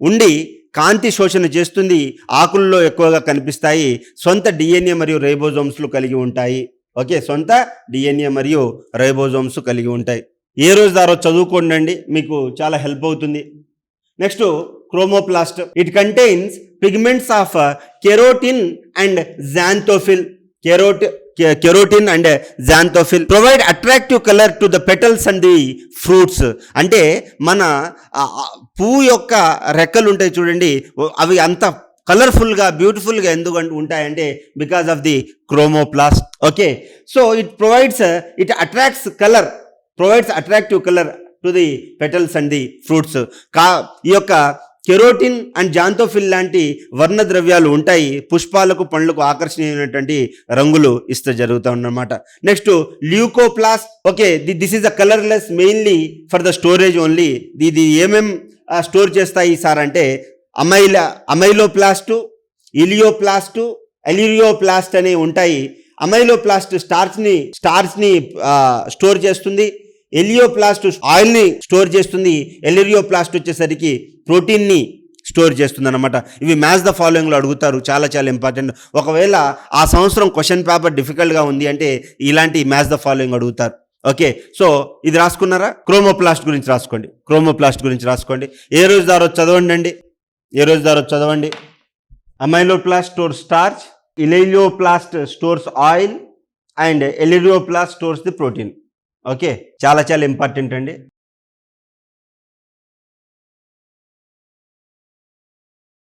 ఉండి కాంతి శోషణ చేస్తుంది. ఆకుల్లో ఎక్కువగా కనిపిస్తాయి. సొంత డిఎన్ఏ మరియు రైబోజోమ్స్లు కలిగి ఉంటాయి. ఓకే, సొంత డిఎన్ఏ మరియు రైబోజోమ్స్ కలిగి ఉంటాయి. ఏ రోజు దారో చదువుకోండి, మీకు చాలా హెల్ప్ అవుతుంది. Next chromoplast. It contains pigments of carotene and xanthophyll. Carotene and xanthophyll provide attractive colour to the petals and the fruits. అంటే మన పువ్వు యొక్క రెక్కలు ఉంటాయి చూడండి, అవి అంత కలర్ఫుల్గా బ్యూటిఫుల్గా ఎందుకు ఉంటాయంటే because of the chromoplast. Okay, so it attracts colour, provides attractive colour to the petals and the fruits. ఈ యొక్క కెరోటిన్ అండ్ జాంథోఫిల్ లాంటి వర్ణ ద్రవ్యాలు ఉంటాయి. పుష్పాలకు పండ్లకు ఆకర్షణీయమైనటువంటి రంగులు ఇస్తే జరుగుతూ ఉన్నమాట. Next leucoplast. Okay, this is a colourless mainly for the storage only. ఇది ఏమేం స్టోర్ చేస్తాయి సార్ అంటే అమైలోప్లాస్టు, ఇలియోప్లాస్టు, ఎలిరియోప్లాస్ట్ అనేవి ఉంటాయి. అమైలోప్లాస్ట్ స్టార్చ్ని స్టోర్ చేస్తుంది. ఎలియోప్లాస్ట్ ఆయిల్ని స్టోర్ చేస్తుంది. ఎలిరియోప్లాస్ట్ వచ్చేసరికి ప్రోటీన్ని స్టోర్ చేస్తుంది అనమాట. ఇవి మ్యాచ్ ద ఫాలోయింగ్లో అడుగుతారు. చాలా ఇంపార్టెంట్. ఒకవేళ ఆ సంవత్సరం క్వశ్చన్ పేపర్ డిఫికల్ట్గా ఉంది అంటే ఇలాంటి మ్యాచ్ ద ఫాలోయింగ్ అడుగుతారు. ఓకే, సో ఇది రాసుకున్నారా? క్రోమోప్లాస్ట్ గురించి రాసుకోండి. ఏ రోజు దారో చదవండి. Amyloplast stores starch, elaioplast stores oil and aleuroplast stores the protein. Okay, చాలా ఇంపార్టెంట్ అండి.